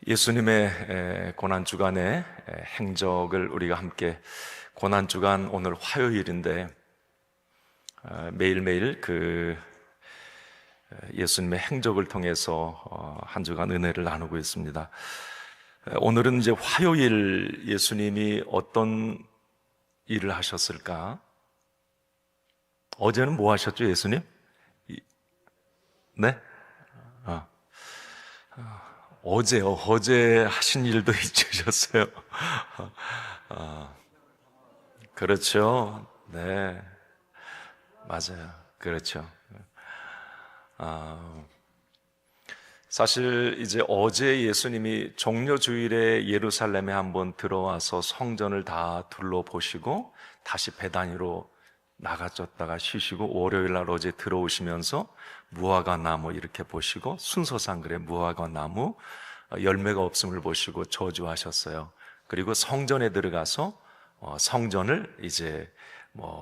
예수님의 고난주간의 행적을 우리가 함께, 고난주간 오늘 화요일인데 매일매일 그 예수님의 행적을 통해서 한 주간 은혜를 나누고 있습니다. 오늘은 이제 화요일 예수님이 어떤 일을 하셨을까? 어제는 뭐 하셨죠, 예수님? 네? 어제 하신 일도 잊으셨어요. 그렇죠. 네. 맞아요. 그렇죠. 사실 이제 어제 예수님이 종려주일에 예루살렘에 한번 들어와서 성전을 다 둘러보시고 다시 베다니로 나가셨다가 쉬시고, 월요일 날 어제 들어오시면서 무화과 나무 이렇게 보시고, 순서상 그래 무화과 나무 열매가 없음을 보시고 저주하셨어요. 그리고 성전에 들어가서 성전을 이제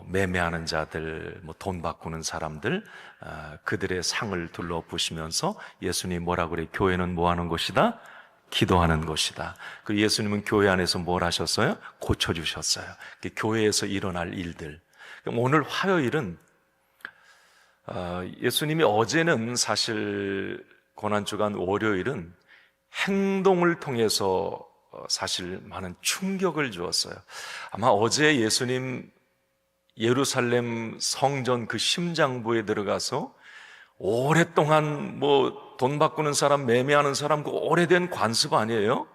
매매하는 자들, 돈 바꾸는 사람들, 그들의 상을 둘러보시면서 예수님이 뭐라고 그래? 교회는 뭐 하는 곳이다? 기도하는 곳이다. 그 예수님은 교회 안에서 뭘 하셨어요? 고쳐주셨어요. 교회에서 일어날 일들. 오늘 화요일은 예수님이 어제는 사실 고난주간 월요일은 행동을 통해서 사실 많은 충격을 주었어요. 아마 어제 예수님 예루살렘 성전 그 심장부에 들어가서 오랫동안 돈 바꾸는 사람, 매매하는 사람, 그 오래된 관습 아니에요?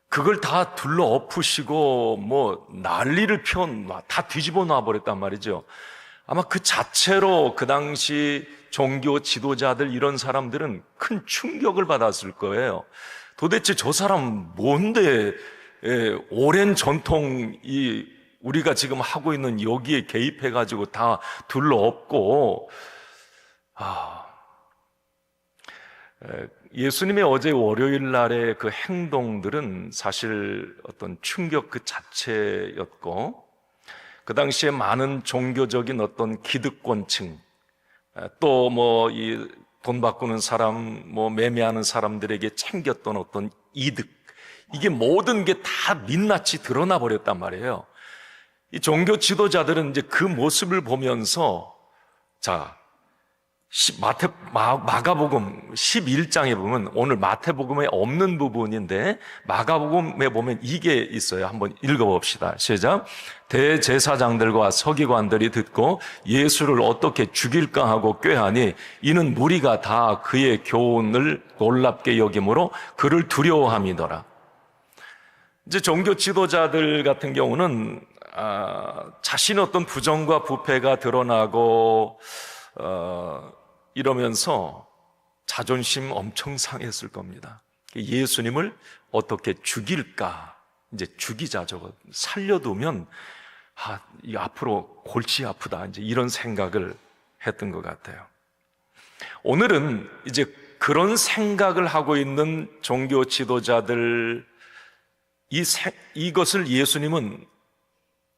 그걸 다 둘러 엎으시고 난리를 다 뒤집어 놔버렸단 말이죠. 아마 그 자체로 그 당시 종교 지도자들, 이런 사람들은 큰 충격을 받았을 거예요. 도대체 저 사람 뭔데 오랜 전통이 우리가 지금 하고 있는 여기에 개입해가지고 다 둘러 엎고. 예수님의 어제 월요일 날의 그 행동들은 사실 어떤 충격 그 자체였고, 그 당시에 많은 종교적인 어떤 기득권층, 또 이 돈 바꾸는 사람, 매매하는 사람들에게 챙겼던 어떤 이득, 이게 모든 게 다 민낯이 드러나 버렸단 말이에요. 이 종교 지도자들은 이제 그 모습을 보면서, 마가복음 11장에 보면, 오늘 마태복음에 없는 부분인데 마가복음에 보면 이게 있어요. 한번 읽어봅시다. 시작. 대제사장들과 서기관들이 듣고 예수를 어떻게 죽일까 하고 꾀하니, 이는 무리가 다 그의 교훈을 놀랍게 여김으로 그를 두려워함이더라. 이제 종교 지도자들 같은 경우는 자신의 어떤 부정과 부패가 드러나고 이러면서 자존심 엄청 상했을 겁니다. 예수님을 어떻게 죽일까? 이제 죽이자, 저거 살려두면 이 앞으로 골치 아프다, 이제 이런 생각을 했던 것 같아요. 오늘은 이제 그런 생각을 하고 있는 종교 지도자들, 이것을 예수님은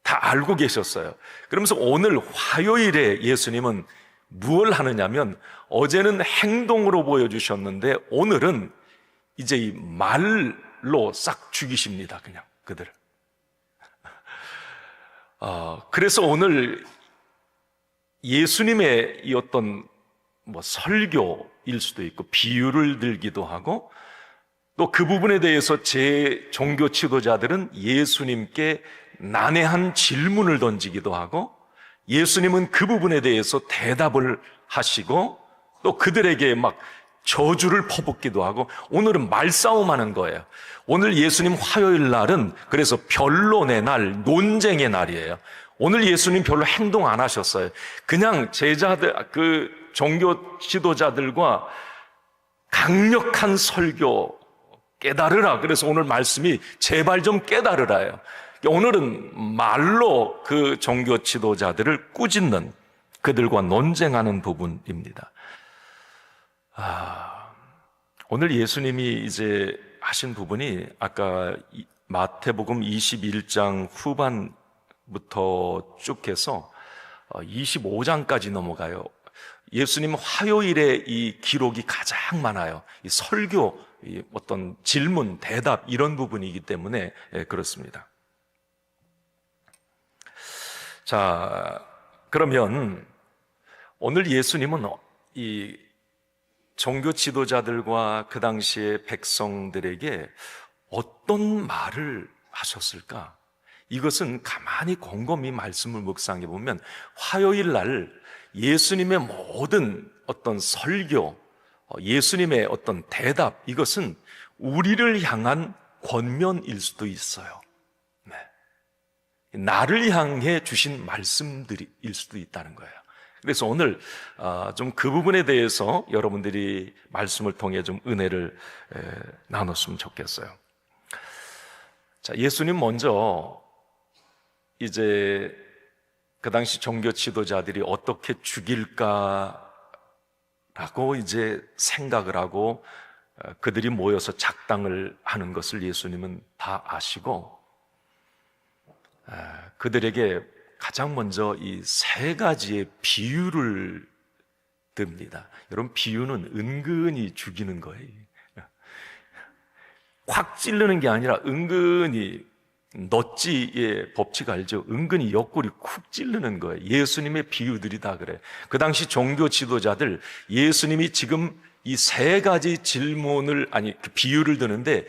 다 알고 계셨어요. 그러면서 오늘 화요일에 예수님은 무엇을 하느냐면, 어제는 행동으로 보여주셨는데 오늘은 이제 이 말로 싹 죽이십니다. 그냥 그들을. 그래서 오늘 예수님의 이 어떤 설교일 수도 있고 비유를 들기도 하고, 또 그 부분에 대해서 제 종교 지도자들은 예수님께 난해한 질문을 던지기도 하고, 예수님은 그 부분에 대해서 대답을 하시고, 또 그들에게 저주를 퍼붓기도 하고, 오늘은 말싸움하는 거예요. 오늘 예수님 화요일 날은 그래서 변론의 날, 논쟁의 날이에요. 오늘 예수님 별로 행동 안 하셨어요. 그냥 제자들, 그 종교 지도자들과 강력한 설교, 깨달으라. 그래서 오늘 말씀이 제발 좀 깨달으라예요. 오늘은 말로 그 종교 지도자들을 꾸짖는, 그들과 논쟁하는 부분입니다. 오늘 예수님이 이제 하신 부분이 아까 마태복음 21장 후반부터 쭉 해서 25장까지 넘어가요. 예수님 화요일에 이 기록이 가장 많아요. 이 설교 이 어떤 질문, 대답 이런 부분이기 때문에 그렇습니다. 자, 그러면 오늘 예수님은 이 종교 지도자들과 그 당시의 백성들에게 어떤 말을 하셨을까? 이것은 가만히 곰곰이 말씀을 묵상해 보면 화요일 날 예수님의 모든 어떤 설교, 예수님의 어떤 대답, 이것은 우리를 향한 권면일 수도 있어요. 네. 나를 향해 주신 말씀들일 수도 있다는 거예요. 그래서 오늘 좀 그 부분에 대해서 여러분들이 말씀을 통해 좀 은혜를 나눴으면 좋겠어요. 자, 예수님 먼저 이제 그 당시 종교 지도자들이 어떻게 죽일까라고 이제 생각을 하고 그들이 모여서 작당을 하는 것을 예수님은 다 아시고 그들에게 가장 먼저 이 세 가지의 비유를 듭니다. 여러분, 비유는 은근히 죽이는 거예요. 확 찌르는 게 아니라 은근히, 넛지의 법칙 알죠? 은근히 옆구리 쿡 찌르는 거예요. 예수님의 비유들이 다 그래. 그 당시 종교 지도자들, 예수님이 지금 이 세 가지 질문을, 그 비유를 드는데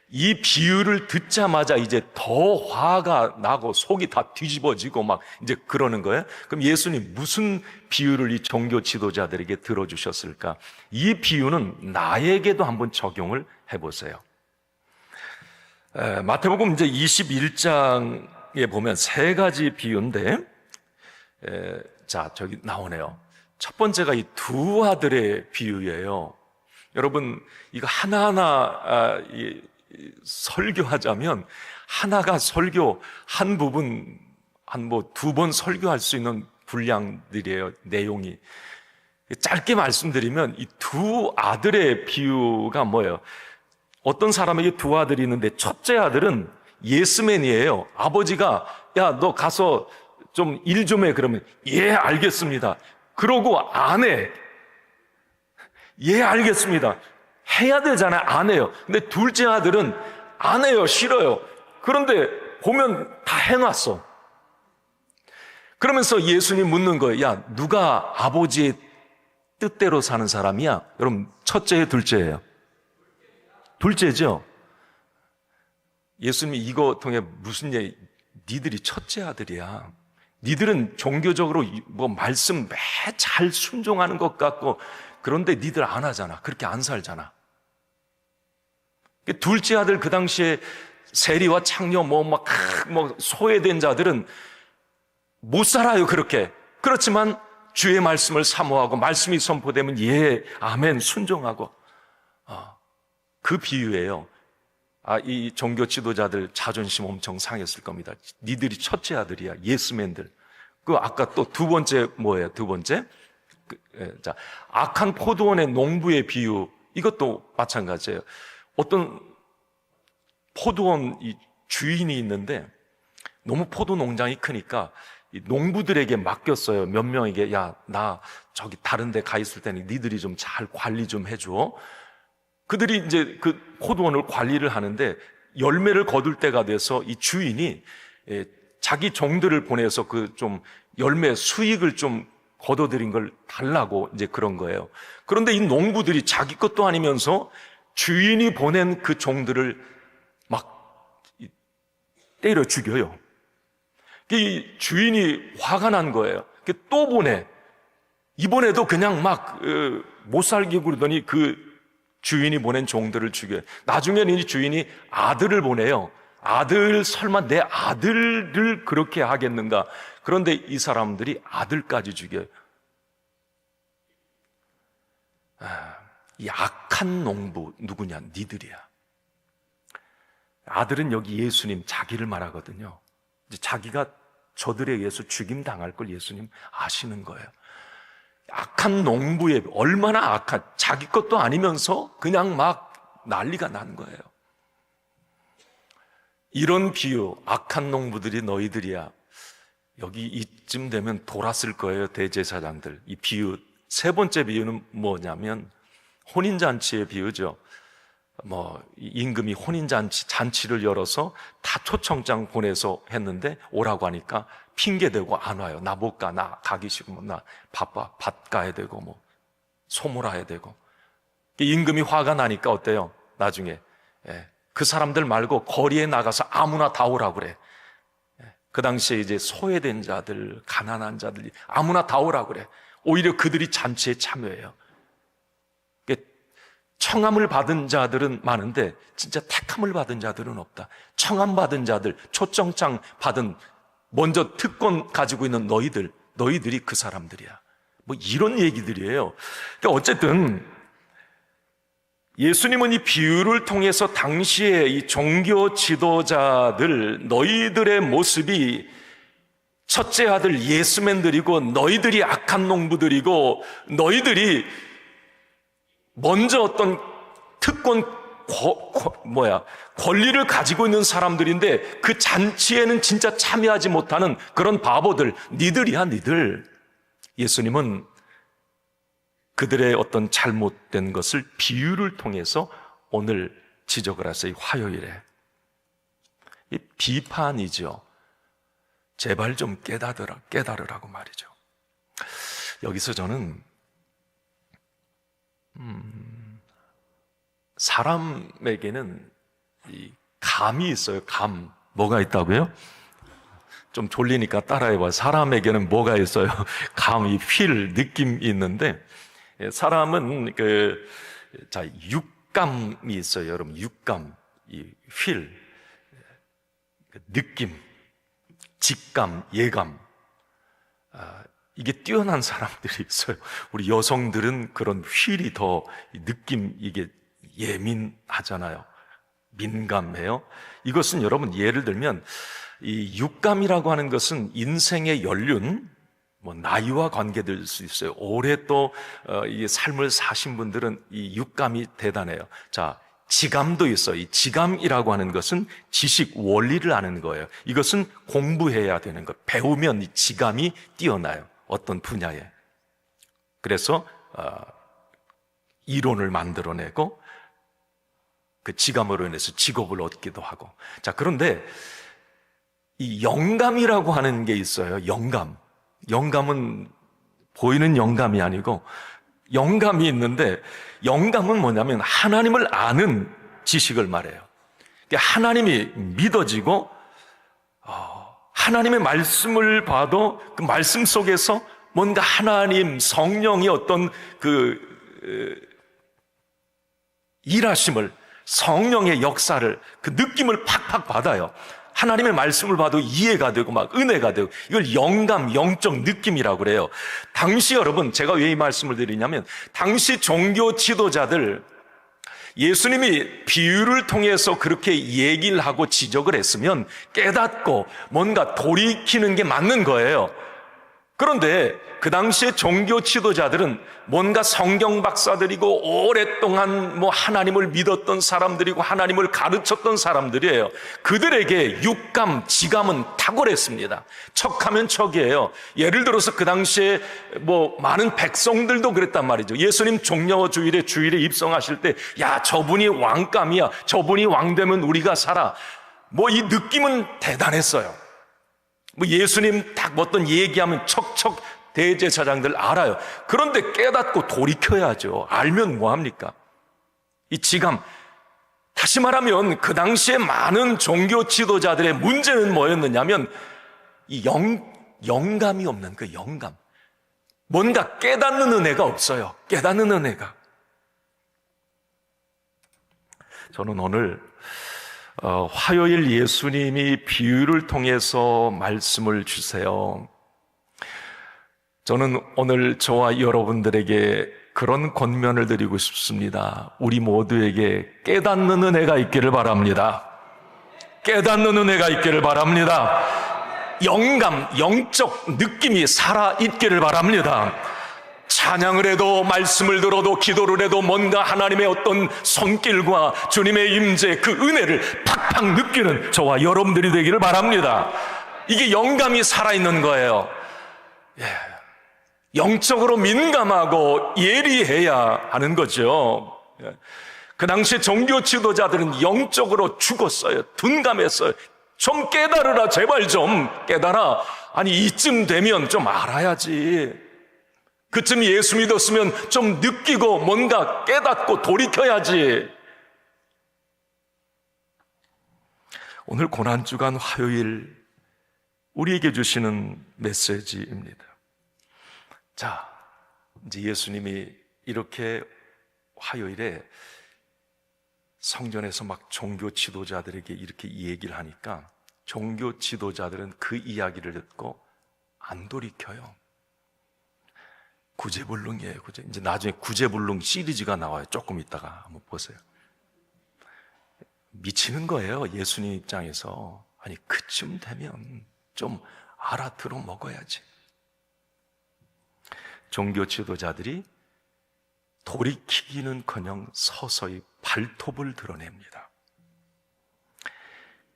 이 비유를 듣자마자 이제 더 화가 나고 속이 다 뒤집어지고 막 이제 그러는 거예요. 그럼 예수님 무슨 비유를 이 종교 지도자들에게 들어주셨을까? 이 비유는 나에게도 한번 적용을 해보세요. 마태복음 이제 21장에 보면 세 가지 비유인데, 자, 저기 나오네요. 첫 번째가 이 두 아들의 비유예요. 여러분, 이거 하나하나 설교하자면 하나가 설교 한 부분 한 뭐 두 번 설교할 수 있는 분량들이에요. 내용이 짧게 말씀드리면 이 두 아들의 비유가 뭐예요? 어떤 사람에게 두 아들이 있는데 첫째 아들은 예스맨이에요. 아버지가 야, 너 가서 좀 일 좀 해. 그러면 예, 알겠습니다. 그러고 안 해. 예, 알겠습니다. 해야 되잖아요. 안 해요. 근데 둘째 아들은 안 해요. 싫어요. 그런데 보면 다 해놨어. 그러면서 예수님 묻는 거예요. 야, 누가 아버지의 뜻대로 사는 사람이야? 여러분, 첫째예요, 둘째예요? 둘째죠. 예수님이 이거 통해 무슨 얘기? 니들이 첫째 아들이야. 니들은 종교적으로 뭐 말씀 매 잘 순종하는 것 같고, 그런데 니들 안 하잖아. 그렇게 안 살잖아. 둘째 아들, 그 당시에 세리와 창녀 뭐 소외된 자들은 못 살아요. 그렇게. 그렇지만 주의 말씀을 사모하고 말씀이 선포되면 예, 아멘 순종하고. 그 비유예요. 이 종교 지도자들 자존심 엄청 상했을 겁니다. 니들이 첫째 아들이야. 예스맨들. 그 아까 또 두 번째 뭐예요? 두 번째? 자, 악한 포도원의 농부의 비유. 이것도 마찬가지예요. 어떤 포도원 이 주인이 있는데 너무 포도 농장이 크니까 이 농부들에게 맡겼어요. 몇 명에게. 야, 나 저기 다른 데 가 있을 때는 니들이 좀 잘 관리 좀 해줘. 그들이 이제 그 포도원을 관리를 하는데 열매를 거둘 때가 돼서 이 주인이 자기 종들을 보내서 그 좀 열매 수익을 좀 거둬들인 걸 달라고 이제 그런 거예요. 그런데 이 농부들이 자기 것도 아니면서 주인이 보낸 그 종들을 막 때려 죽여요. 이 주인이 화가 난 거예요. 또 보내. 이번에도 그냥 막 못 살게 굴더니 그 주인이 보낸 종들을 죽여요. 나중에는 이 주인이 아들을 보내요. 아들, 설마 내 아들을 그렇게 하겠는가? 그런데 이 사람들이 아들까지 죽여요. 이 악한 농부 누구냐? 니들이야. 아들은 여기 예수님 자기를 말하거든요. 이제 자기가 저들에 의해서 죽임 당할 걸 예수님 아시는 거예요. 악한 농부의 얼마나 악한, 자기 것도 아니면서 그냥 막 난리가 난 거예요. 이런 비유, 악한 농부들이 너희들이야. 여기 이쯤 되면 돌았을 거예요, 대제사장들. 이 비유, 세 번째 비유는 뭐냐면 혼인잔치의 비유죠. 임금이 잔치를 열어서 다 초청장 보내서 했는데 오라고 하니까 핑계대고 안 와요. 나 못 가. 나 가기 싫으면 나 바빠. 밭 가야 되고 소몰아야 되고. 임금이 화가 나니까 어때요? 나중에 그 사람들 말고 거리에 나가서 아무나 다 오라고 그래. 그 당시에 이제 소외된 자들, 가난한 자들 아무나 다 오라고 그래. 오히려 그들이 잔치에 참여해요. 청함을 받은 자들은 많은데 진짜 택함을 받은 자들은 없다. 청함 받은 자들, 초청장 받은, 먼저 특권 가지고 있는 너희들이 그 사람들이야. 이런 얘기들이에요. 그러니까 어쨌든 예수님은 이 비유를 통해서 당시에 이 종교 지도자들, 너희들의 모습이 첫째 아들 예스맨들이고 너희들이 악한 농부들이고 너희들이 먼저 어떤 특권, 권리를 가지고 있는 사람들인데 그 잔치에는 진짜 참여하지 못하는 그런 바보들, 니들이야, 니들. 예수님은 그들의 어떤 잘못된 것을 비유를 통해서 오늘 지적을 하세요. 화요일에. 이 비판이죠. 제발 좀 깨달으라고 말이죠. 여기서 저는 사람에게는 이 감이 있어요. 감. 뭐가 있다고요? 좀 졸리니까 따라해봐. 사람에게는 뭐가 있어요? 감이, 필, 느낌이 있는데, 사람은 육감이 있어요. 여러분, 육감, 이 필, 느낌, 직감, 예감. 이게 뛰어난 사람들이 있어요. 우리 여성들은 그런 휠이 더 느낌, 이게 예민하잖아요. 민감해요. 이것은 여러분 예를 들면 이 육감이라고 하는 것은 인생의 연륜, 나이와 관계될 수 있어요. 오래 또 이 삶을 사신 분들은 이 육감이 대단해요. 자, 지감도 있어요. 이 지감이라고 하는 것은 지식, 원리를 아는 거예요. 이것은 공부해야 되는 것. 배우면 이 지감이 뛰어나요. 어떤 분야에. 그래서 이론을 만들어내고 그 지감으로 인해서 직업을 얻기도 하고. 자, 그런데 이 영감이라고 하는 게 있어요. 영감은 보이는 영감이 아니고 영감이 있는데, 영감은 뭐냐면 하나님을 아는 지식을 말해요. 하나님이 믿어지고 하나님의 말씀을 봐도 그 말씀 속에서 뭔가 하나님 성령의 어떤 일하심을, 성령의 역사를, 그 느낌을 팍팍 받아요. 하나님의 말씀을 봐도 이해가 되고 막 은혜가 되고, 이걸 영감, 영적 느낌이라고 그래요. 당시 여러분, 제가 왜 이 말씀을 드리냐면, 당시 종교 지도자들, 예수님이 비유를 통해서 그렇게 얘기를 하고 지적을 했으면 깨닫고 뭔가 돌이키는 게 맞는 거예요. 그런데 그 당시에 종교 지도자들은 뭔가 성경 박사들이고 오랫동안 하나님을 믿었던 사람들이고 하나님을 가르쳤던 사람들이에요. 그들에게 육감, 지감은 탁월했습니다. 척하면 척이에요. 예를 들어서 그 당시에 많은 백성들도 그랬단 말이죠. 예수님 종려주일에 주일에 입성하실 때, 야, 저분이 왕감이야. 저분이 왕되면 우리가 살아. 이 느낌은 대단했어요. 예수님 딱 어떤 얘기하면 척척 대제사장들 알아요. 그런데 깨닫고 돌이켜야죠. 알면 뭐합니까? 이 지감, 다시 말하면 그 당시에 많은 종교 지도자들의 문제는 뭐였느냐면 이 영감이 없는 그 영감, 뭔가 깨닫는 은혜가 없어요. 깨닫는 은혜가. 저는 오늘 화요일 예수님이 비유를 통해서 말씀을 주세요. 저는 오늘 저와 여러분들에게 그런 권면을 드리고 싶습니다. 우리 모두에게 깨닫는 은혜가 있기를 바랍니다. 깨닫는 은혜가 있기를 바랍니다. 영감, 영적 느낌이 살아있기를 바랍니다. 찬양을 해도, 말씀을 들어도, 기도를 해도 뭔가 하나님의 어떤 손길과 주님의 임재, 그 은혜를 팍팍 느끼는 저와 여러분들이 되기를 바랍니다. 이게 영감이 살아있는 거예요. 영적으로 민감하고 예리해야 하는 거죠. 그 당시 종교 지도자들은 영적으로 죽었어요. 둔감했어요. 좀 깨달으라, 제발 좀 깨달아. 아니, 이쯤 되면 좀 알아야지. 그쯤 예수 믿었으면 좀 느끼고 뭔가 깨닫고 돌이켜야지. 오늘 고난주간 화요일 우리에게 주시는 메시지입니다. 자, 이제 예수님이 이렇게 화요일에 성전에서 막 종교 지도자들에게 이렇게 얘기를 하니까 종교 지도자들은 그 이야기를 듣고 안 돌이켜요. 구제불능이에요. 이제 나중에 구제불능 시리즈가 나와요. 조금 있다가 한번 보세요. 미치는 거예요. 예수님 입장에서. 아니, 그쯤 되면 좀 알아들어 먹어야지. 종교 지도자들이 돌이키기는커녕 서서히 발톱을 드러냅니다.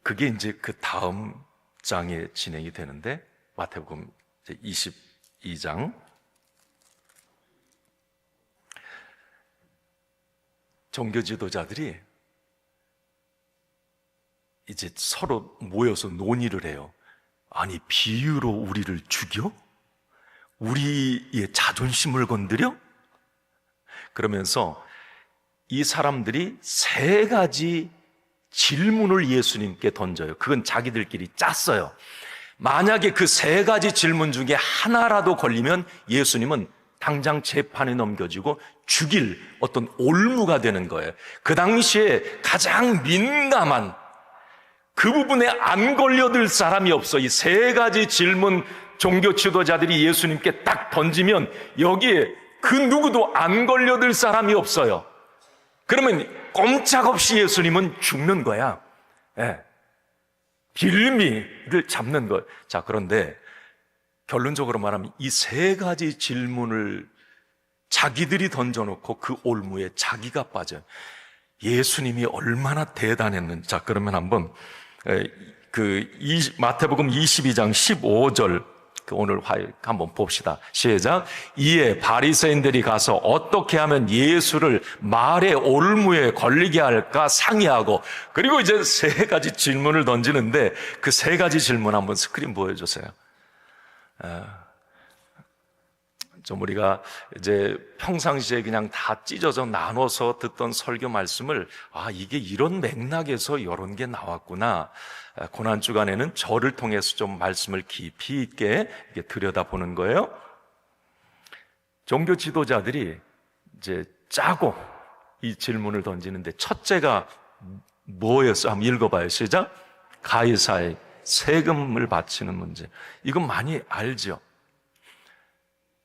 그게 이제 그 다음 장에 진행이 되는데, 마태복음 22장 종교 지도자들이 이제 서로 모여서 논의를 해요. 아니, 비유로 우리를 죽여? 우리의 자존심을 건드려? 그러면서 이 사람들이 세 가지 질문을 예수님께 던져요. 그건 자기들끼리 짰어요. 만약에 그 세 가지 질문 중에 하나라도 걸리면 예수님은 당장 재판에 넘겨지고 죽일 어떤 올무가 되는 거예요. 그 당시에 가장 민감한 그 부분에 안 걸려들 사람이 없어. 이 세 가지 질문 종교 지도자들이 예수님께 딱 던지면 여기에 그 누구도 안 걸려들 사람이 없어요. 그러면 꼼짝없이 예수님은 죽는 거야. 예. 빌미를 잡는 거예요. 자, 그런데 결론적으로 말하면 이 세 가지 질문을 자기들이 던져놓고 그 올무에 자기가 빠져요. 예수님이 얼마나 대단했는지. 자, 그러면 한번 마태복음 22장 15절 오늘 화요일 한번 봅시다. 시작. 이에 바리새인들이 가서 어떻게 하면 예수를 말의 올무에 걸리게 할까 상의하고, 그리고 이제 세 가지 질문을 던지는데 그 세 가지 질문 한번 스크린 보여주세요. 좀 우리가 이제 평상시에 그냥 다 찢어져 나눠서 듣던 설교 말씀을 이게 이런 맥락에서 이런 게 나왔구나. 고난주간에는 저를 통해서 좀 말씀을 깊이 있게 들여다보는 거예요. 종교 지도자들이 이제 짜고 이 질문을 던지는데 첫째가 뭐였어? 한번 읽어봐요. 시작. 가이사의 세금을 바치는 문제. 이건 많이 알죠.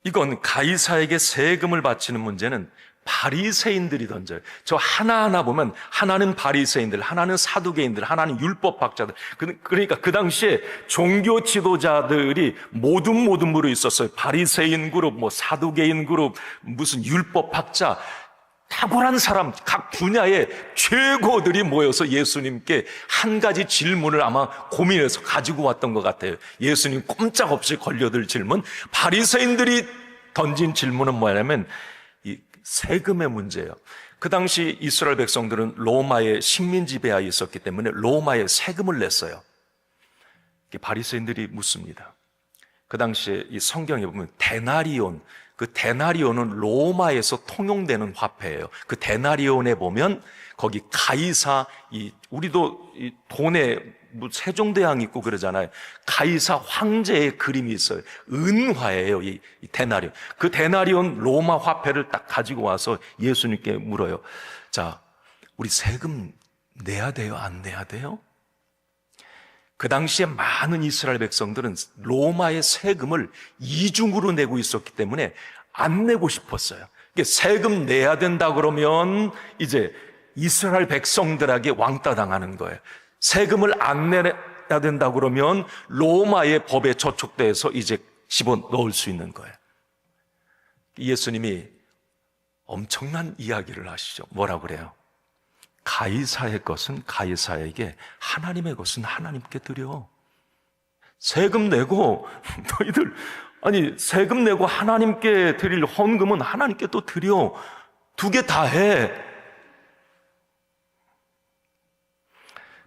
이건 가이사에게 세금을 바치는 문제는 바리새인들이 던져요. 저 하나하나 보면 하나는 바리새인들, 하나는 사두개인들, 하나는 율법학자들. 그러니까 그 당시에 종교 지도자들이 모둠으로 있었어요. 바리새인 그룹, 사두개인 그룹, 무슨 율법학자, 탁월한 사람, 각 분야의 최고들이 모여서 예수님께 한 가지 질문을 아마 고민해서 가지고 왔던 것 같아요. 예수님 꼼짝없이 걸려들 질문. 바리새인들이 던진 질문은 뭐냐면 이 세금의 문제예요. 그 당시 이스라엘 백성들은 로마의 식민 지배하에 있었기 때문에 로마에 세금을 냈어요. 바리새인들이 묻습니다. 그 당시에 이 성경에 보면 데나리온, 그 데나리온은 로마에서 통용되는 화폐예요. 그 데나리온에 보면 거기 가이사, 우리도 이 돈에 세종대왕 있고 그러잖아요. 가이사 황제의 그림이 있어요. 은화예요, 이 데나리온. 그 데나리온 로마 화폐를 딱 가지고 와서 예수님께 물어요. 자, 우리 세금 내야 돼요? 안 내야 돼요? 그 당시에 많은 이스라엘 백성들은 로마의 세금을 이중으로 내고 있었기 때문에 안 내고 싶었어요. 세금 내야 된다 그러면 이제 이스라엘 백성들에게 왕따 당하는 거예요. 세금을 안 내야 된다 그러면 로마의 법에 저촉돼서 이제 집어넣을 수 있는 거예요. 예수님이 엄청난 이야기를 하시죠. 뭐라고 그래요? 가이사의 것은 가이사에게, 하나님의 것은 하나님께 드려. 세금 내고 너희들 세금 내고 하나님께 드릴 헌금은 하나님께 또 드려. 두 개 다 해.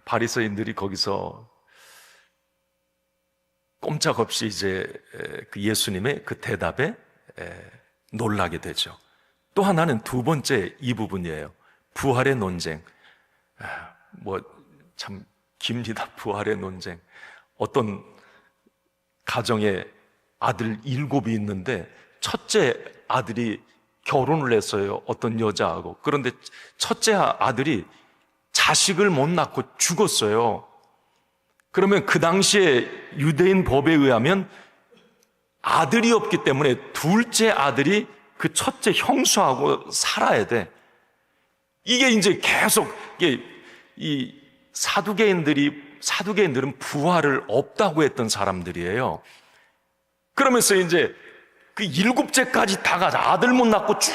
바리새인들이 거기서 꼼짝없이 이제 그 예수님의 그 대답에 놀라게 되죠. 또 하나는 두 번째 이 부분이에요. 부활의 논쟁. 뭐 참 깁니다. 부활의 논쟁. 어떤 가정에 아들 7이 있는데 첫째 아들이 결혼을 했어요. 어떤 여자하고. 그런데 첫째 아들이 자식을 못 낳고 죽었어요. 그러면 그 당시에 유대인 법에 의하면 아들이 없기 때문에 둘째 아들이 그 첫째 형수하고 살아야 돼. 이게 이제 계속 이 사두개인들은 부활을 없다고 했던 사람들이에요. 그러면서 이제 그 7째까지 다 가자. 아들 못 낳고 쭉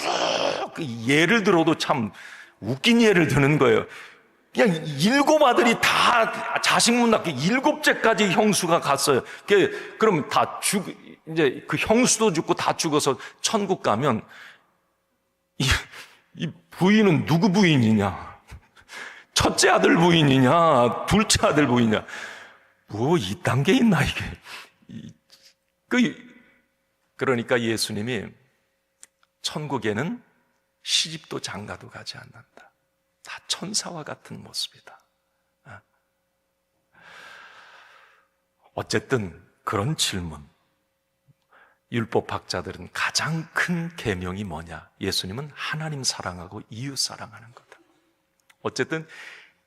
예를 들어도 참 웃긴 예를 드는 거예요. 그냥 7 아들이 다 자식 못 낳고 7째까지 형수가 갔어요. 그럼 이제 그 형수도 죽고 다 죽어서 천국 가면 이 부인은 누구 부인이냐? 첫째 아들 부인이냐? 둘째 아들 부인이냐? 뭐 이딴 게 있나 이게? 그러니까 예수님이 천국에는 시집도 장가도 가지 않는다. 다 천사와 같은 모습이다. 어쨌든 그런 질문, 율법학자들은 가장 큰 계명이 뭐냐? 예수님은 하나님 사랑하고 이웃 사랑하는 거다. 어쨌든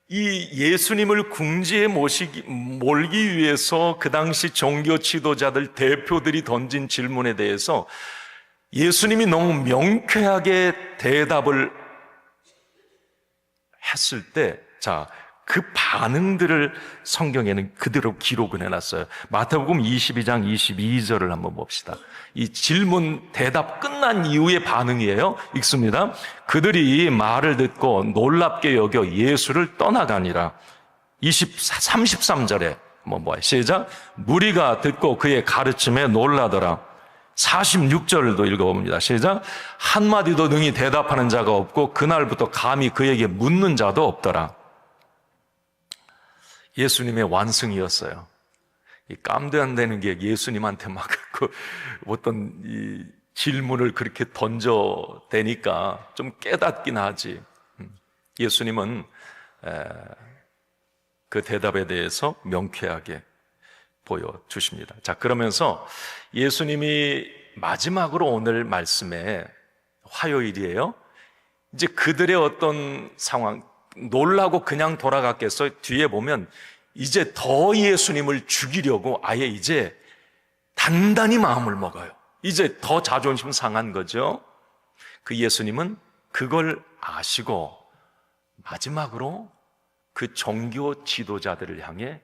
이 예수님을 궁지에 몰기 위해서 그 당시 종교 지도자들 대표들이 던진 질문에 대해서 예수님이 너무 명쾌하게 대답을 했을 때, 그 반응들을 성경에는 그대로 기록을 해놨어요. 마태복음 22장 22절을 한번 봅시다. 이 질문 대답 끝난 이후의 반응이에요. 읽습니다. 그들이 말을 듣고 놀랍게 여겨 예수를 떠나가니라. 33절에 시작. 무리가 듣고 그의 가르침에 놀라더라. 46절도 읽어봅니다. 시작. 한마디도 능히 대답하는 자가 없고 그날부터 감히 그에게 묻는 자도 없더라. 예수님의 완승이었어요. 이 깜도 안 되는 게 예수님한테 막 어떤 이 질문을 그렇게 던져대니까 좀 깨닫긴 하지. 예수님은 그 대답에 대해서 명쾌하게 보여주십니다. 그러면서 예수님이 마지막으로 오늘 말씀에 화요일이에요. 이제 그들의 어떤 상황, 놀라고 그냥 돌아갔겠어요? 뒤에 보면 이제 더 예수님을 죽이려고 아예 이제 단단히 마음을 먹어요. 이제 더 자존심 상한 거죠. 그 예수님은 그걸 아시고 마지막으로 그 종교 지도자들을 향해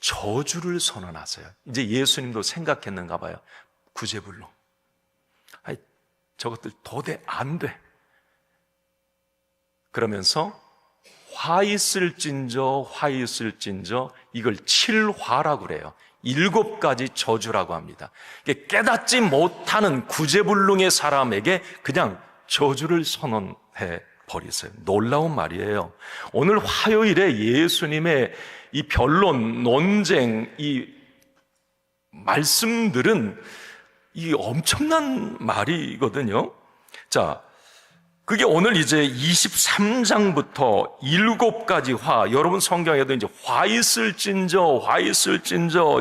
저주를 선언하세요. 이제 예수님도 생각했는가 봐요. 구제불능. 저것들 도대 안 돼. 그러면서 화 있을진저 이걸 7화라고 그래요. 7가지 저주라고 합니다. 깨닫지 못하는 구제불능의 사람에게 그냥 저주를 선언해 버리세요. 놀라운 말이에요. 오늘 화요일에 예수님의 이 변론, 논쟁, 이 말씀들은 이 엄청난 말이거든요. 그게 오늘 이제 23장부터 7가지 화, 여러분 성경에도 이제 화 있을진저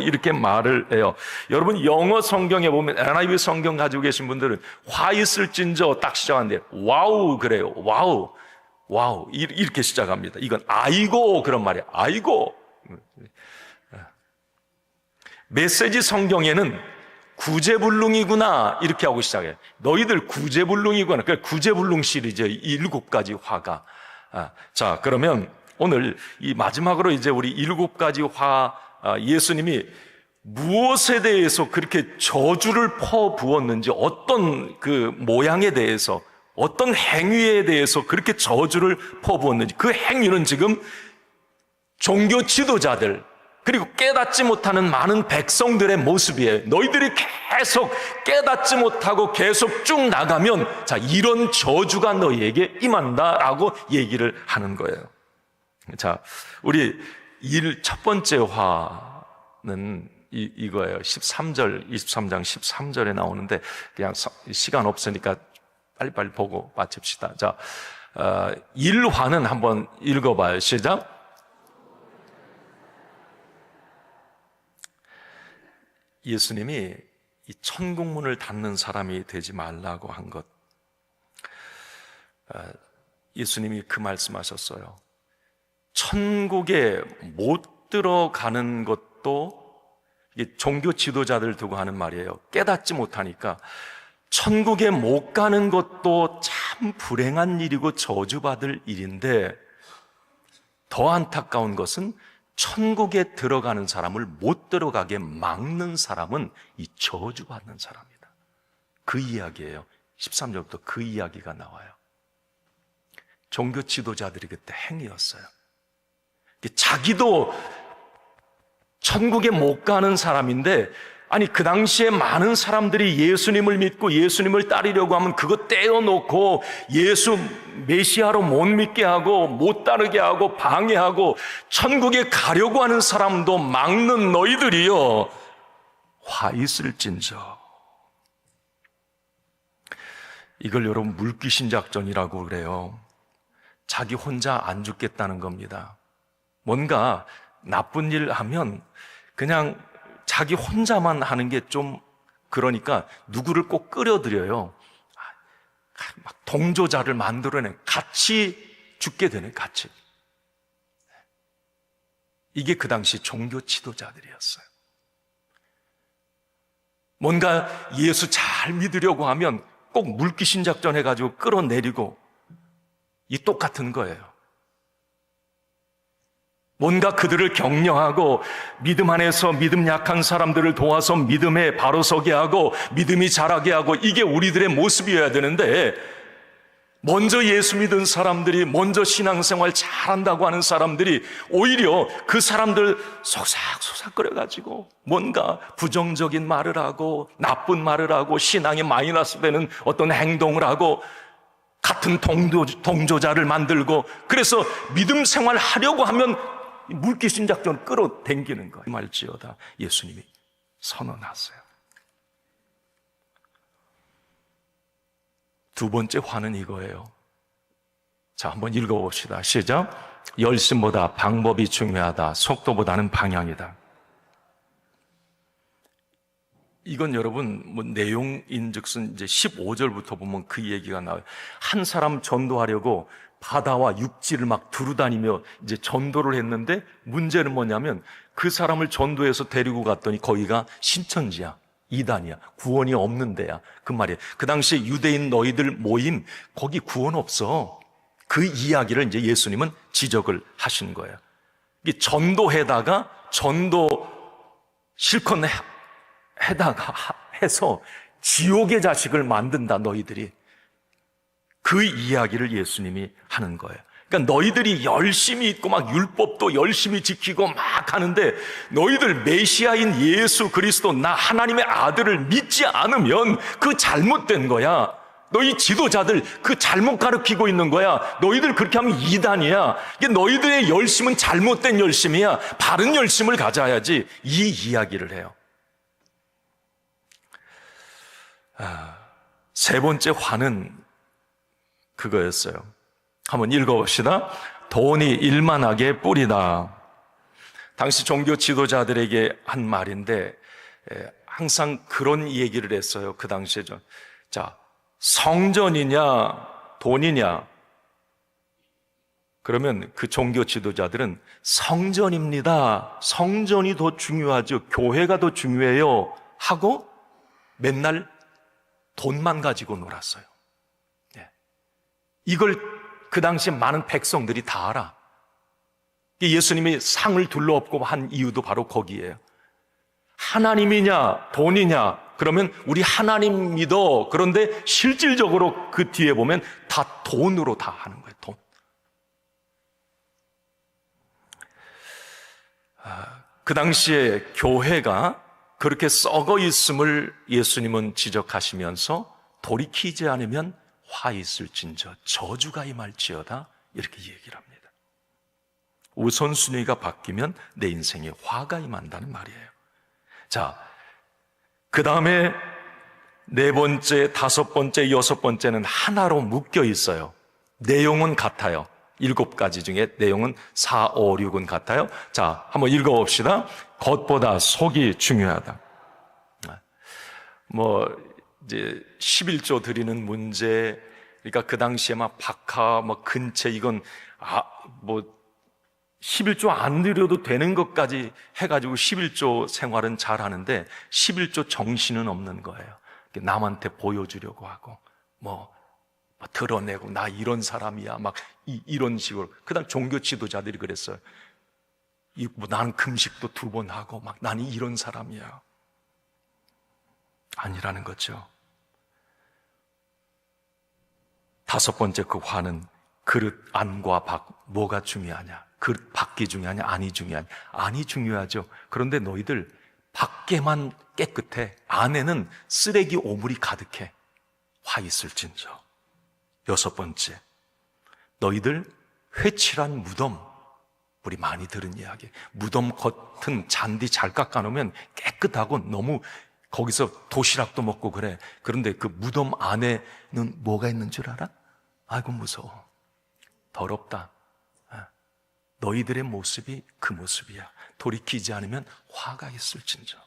이렇게 말을 해요. 여러분 영어 성경에 보면 NIV 성경 가지고 계신 분들은 화 있을진저 딱 시작하는데 와우 그래요. 와우 이렇게 시작합니다. 이건 아이고 그런 말이에요. 아이고. 메시지 성경에는 구제불능이구나 이렇게 하고 시작해요. 너희들 구제불능이구나. 그러니까 구제불능 시리즈 7가지 화가. 그러면 오늘 이 마지막으로 이제 우리 7가지 화, 예수님이 무엇에 대해서 그렇게 저주를 퍼부었는지, 어떤 그 모양에 대해서, 어떤 행위에 대해서 그렇게 저주를 퍼부었는지, 그 행위는 지금 종교 지도자들 그리고 깨닫지 못하는 많은 백성들의 모습이에요. 너희들이 계속 깨닫지 못하고 계속 쭉 나가면 이런 저주가 너희에게 임한다라고 얘기를 하는 거예요. 자, 우리 첫 번째 화는 이거예요. 13절, 23장 13절에 나오는데, 그냥 시간 없으니까 빨리빨리 보고 마칩시다. 자, 1화는 한번 읽어봐요. 시작. 예수님이 이 천국문을 닫는 사람이 되지 말라고 한 것, 예수님이 그 말씀하셨어요. 천국에 못 들어가는 것도, 이게 종교 지도자들 두고 하는 말이에요. 깨닫지 못하니까 천국에 못 가는 것도 참 불행한 일이고 저주받을 일인데, 더 안타까운 것은 천국에 들어가는 사람을 못 들어가게 막는 사람은 이 저주받는 사람이다. 그 이야기예요. 13절부터 그 이야기가 나와요. 종교 지도자들이 그때 행위였어요. 자기도 천국에 못 가는 사람인데, 아니 그 당시에 많은 사람들이 예수님을 믿고 예수님을 따르려고 하면 그거 떼어놓고 예수 메시아로 못 믿게 하고 못 따르게 하고 방해하고 천국에 가려고 하는 사람도 막는 너희들이요, 화 있을진저. 이걸 여러분 물귀신 작전이라고 그래요. 자기 혼자 안 죽겠다는 겁니다. 뭔가 나쁜 일 하면 그냥 자기 혼자만 하는 게 좀 그러니까 누구를 꼭 끌어들여요. 막 동조자를 만들어내, 같이 죽게 되네, 같이. 이게 그 당시 종교 지도자들이었어요. 뭔가 예수 잘 믿으려고 하면 꼭 물귀신 작전 해가지고 끌어내리고, 이 똑같은 거예요. 뭔가 그들을 격려하고 믿음 안에서 믿음 약한 사람들을 도와서 믿음에 바로 서게 하고 믿음이 자라게 하고, 이게 우리들의 모습이어야 되는데, 먼저 예수 믿은 사람들이, 먼저 신앙생활 잘한다고 하는 사람들이 오히려 그 사람들 속삭거려가지고 뭔가 부정적인 말을 하고 나쁜 말을 하고 신앙에 마이너스 되는 어떤 행동을 하고 같은 동조자를 만들고, 그래서 믿음 생활 하려고 하면 물귀신 작전 끌어당기는 거예요. 말지어다 예수님이 선언하세요. 두 번째 화는 이거예요. 자, 한번 읽어봅시다. 시작. 열심보다 방법이 중요하다. 속도보다는 방향이다. 이건 여러분 내용인즉슨 이제 15절부터 보면 그 얘기가 나와요. 한 사람 전도하려고 바다와 육지를 막 두루다니며 이제 전도를 했는데, 문제는 뭐냐면 그 사람을 전도해서 데리고 갔더니 거기가 신천지야, 이단이야, 구원이 없는 데야. 그 말이에요. 그 당시에 유대인 너희들 모임, 거기 구원 없어. 그 이야기를 이제 예수님은 지적을 하신 거예요. 이 전도해다가 전도 실컷 해다가 해서 지옥의 자식을 만든다, 너희들이. 그 이야기를 예수님이 하는 거예요. 그러니까 너희들이 열심히 있고 막 율법도 열심히 지키고 막 하는데, 너희들 메시아인 예수 그리스도, 나 하나님의 아들을 믿지 않으면 그 잘못된 거야. 너희 지도자들 그 잘못 가르치고 있는 거야. 너희들 그렇게 하면 이단이야. 이게 너희들의 열심은 잘못된 열심이야. 바른 열심을 가져야지. 이 이야기를 해요. 세 번째 화는 그거였어요. 한번 읽어봅시다. 돈이 일만하게 뿌리다. 당시 종교 지도자들에게 한 말인데, 항상 그런 얘기를 했어요. 그 당시에. 자, 성전이냐 돈이냐, 그러면 그 종교 지도자들은 성전입니다, 성전이 더 중요하죠, 교회가 더 중요해요 하고 맨날 돈만 가지고 놀았어요. 이걸 그 당시 많은 백성들이 다 알아. 예수님이 상을 둘러엎고 한 이유도 바로 거기에요. 하나님이냐 돈이냐, 그러면 우리 하나님 믿어. 그런데 실질적으로 그 뒤에 보면 다 돈으로 다 하는 거예요. 돈. 그 당시에 교회가 그렇게 썩어 있음을 예수님은 지적하시면서 돌이키지 않으면 화 있을진저 저주가 임할지어다, 이렇게 얘기를 합니다. 우선순위가 바뀌면 내 인생에 화가 임한다는 말이에요. 자, 그 다음에 네 번째, 다섯 번째, 여섯 번째는 하나로 묶여 있어요. 내용은 같아요. 7가지 중에 내용은 4, 5, 6은 같아요. 자, 한번 읽어봅시다. 겉보다 속이 중요하다. 이제 11조 드리는 문제, 그러니까 그 당시에 막 박하, 근체, 이건 11조 안 드려도 되는 것까지 해가지고 11조 생활은 잘 하는데 11조 정신은 없는 거예요. 남한테 보여주려고 하고, 드러내고, 나 이런 사람이야. 이런 식으로. 그 다음 종교 지도자들이 그랬어요. 나는 금식도 2번 하고, 나는 이런 사람이야. 아니라는 거죠. 5번째 그 화는 그릇 안과 밖, 뭐가 중요하냐? 그릇 밖이 중요하냐? 안이 중요하냐? 안이 중요하죠. 그런데 너희들 밖에만 깨끗해. 안에는 쓰레기 오물이 가득해. 화 있을진저. 6번째, 너희들 회칠한 무덤. 우리 많이 들은 이야기. 무덤 겉은 잔디 잘 깎아놓으면 깨끗하고 너무 거기서 도시락도 먹고 그래. 그런데 그 무덤 안에는 뭐가 있는 줄 알아? 아이고 무서워. 더럽다. 너희들의 모습이 그 모습이야. 돌이키지 않으면 화가 있을진저.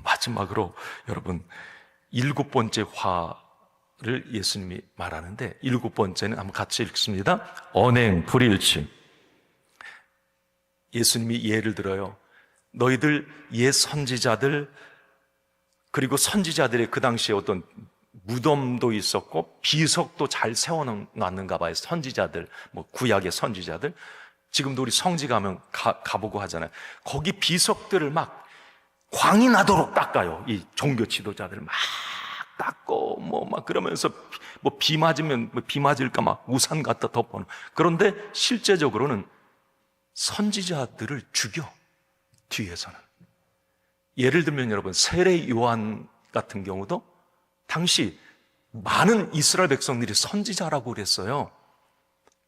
마지막으로 여러분 7번째 화를 예수님이 말하는데 7번째는 한번 같이 읽습니다. 언행, 불일치. 예수님이 예를 들어요. 너희들 옛 선지자들, 그리고 선지자들의 그 당시에 어떤 무덤도 있었고 비석도 잘 세워놨는가 봐요. 선지자들, 구약의 선지자들. 지금도 우리 성지 가면 가보고 하잖아요. 거기 비석들을 막 광이 나도록 닦아요. 이 종교 지도자들 막 닦고 그러면서 비 맞으면 비 맞을까 막 우산 갖다 덮어놓은. 그런데 실제적으로는 선지자들을 죽여, 뒤에서는. 예를 들면 여러분, 세례 요한 같은 경우도 당시 많은 이스라엘 백성들이 선지자라고 그랬어요.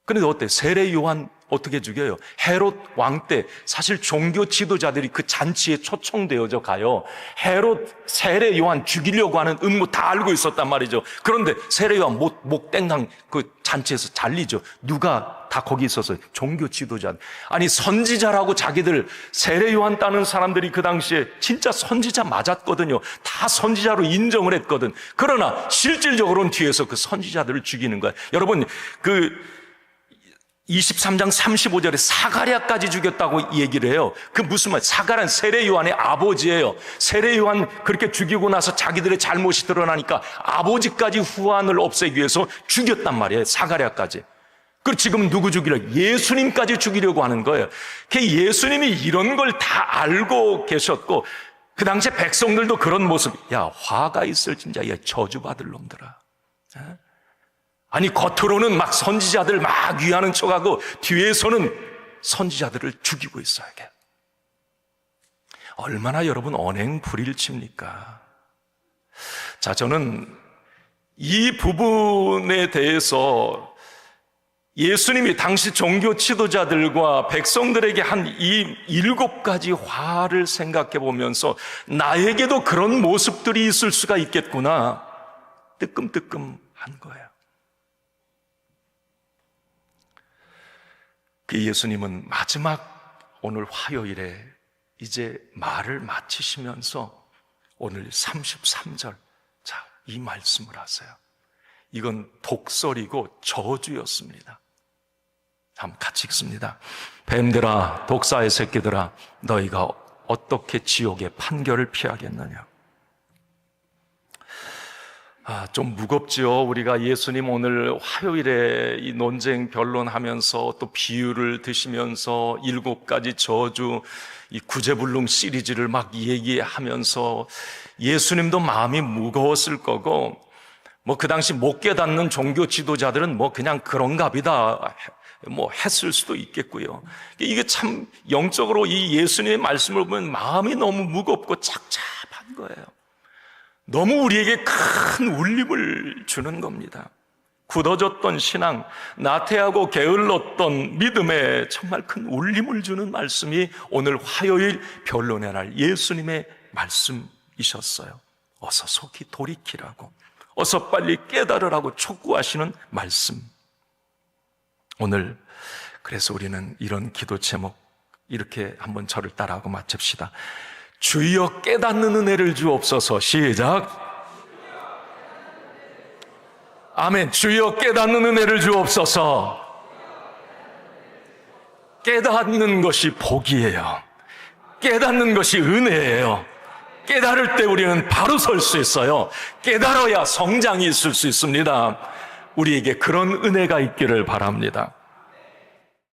그런데 어때? 세례 요한 어떻게 죽여요? 헤롯 왕 때 사실 종교 지도자들이 그 잔치에 초청되어져 가요. 헤롯 세례 요한 죽이려고 하는 음모 다 알고 있었단 말이죠. 그런데 세례 요한 목 땡강 그 잔치에서 잘리죠. 누가 다 거기 있어서 종교 지도자. 아니 선지자라고 자기들 세례 요한 따는 사람들이 그 당시에 진짜 선지자 맞았거든요. 다 선지자로 인정을 했거든. 그러나 실질적으로는 뒤에서 그 선지자들을 죽이는 거야. 여러분 23장 35절에 사가랴까지 죽였다고 얘기를 해요. 그 무슨 말? 사가랴는 세례 요한의 아버지예요. 세례 요한 그렇게 죽이고 나서 자기들의 잘못이 드러나니까 아버지까지 후환을 없애기 위해서 죽였단 말이에요. 사가랴까지. 그리고 지금 누구 죽이려고? 예수님까지 죽이려고 하는 거예요. 예수님이 이런 걸 다 알고 계셨고 그 당시에 백성들도 그런 모습. 야, 화가 있을진자. 야, 저주받을 놈들아. 아니 겉으로는 막 선지자들 막 위하는 척하고 뒤에서는 선지자들을 죽이고 있어야 돼. 얼마나 여러분 언행 불일치입니까? 자, 저는 이 부분에 대해서 예수님이 당시 종교 지도자들과 백성들에게 한 이 7가지 화를 생각해 보면서 나에게도 그런 모습들이 있을 수가 있겠구나 뜨끔뜨끔한 거예요. 예수님은 마지막 오늘 화요일에 이제 말을 마치시면서 오늘 33절, 자, 이 말씀을 하세요. 이건 독설이고 저주였습니다. 한번 같이 읽습니다. 뱀들아, 독사의 새끼들아, 너희가 어떻게 지옥의 판결을 피하겠느냐. 좀 무겁죠. 우리가 예수님 오늘 화요일에 이 논쟁 변론하면서 또 비유를 드시면서 7가지 저주, 이 구제불능 시리즈를 막 얘기하면서 예수님도 마음이 무거웠을 거고, 그 당시 못 깨닫는 종교 지도자들은 그냥 그런가 보다 했을 수도 있겠고요. 이게 참 영적으로 이 예수님의 말씀을 보면 마음이 너무 무겁고 착잡한 거예요. 너무 우리에게 큰 울림을 주는 겁니다. 굳어졌던 신앙, 나태하고 게을렀던 믿음에 정말 큰 울림을 주는 말씀이 오늘 화요일 변론의 날 예수님의 말씀이셨어요. 어서 속히 돌이키라고, 어서 빨리 깨달으라고 촉구하시는 말씀. 오늘 그래서 우리는 이런 기도 제목 이렇게 한번 저를 따라하고 마칩시다. 주여 깨닫는 은혜를 주옵소서. 시작. 아멘. 주여 깨닫는 은혜를 주옵소서. 깨닫는 것이 복이에요. 깨닫는 것이 은혜예요. 깨달을 때 우리는 바로 설 수 있어요. 깨달아야 성장이 있을 수 있습니다. 우리에게 그런 은혜가 있기를 바랍니다.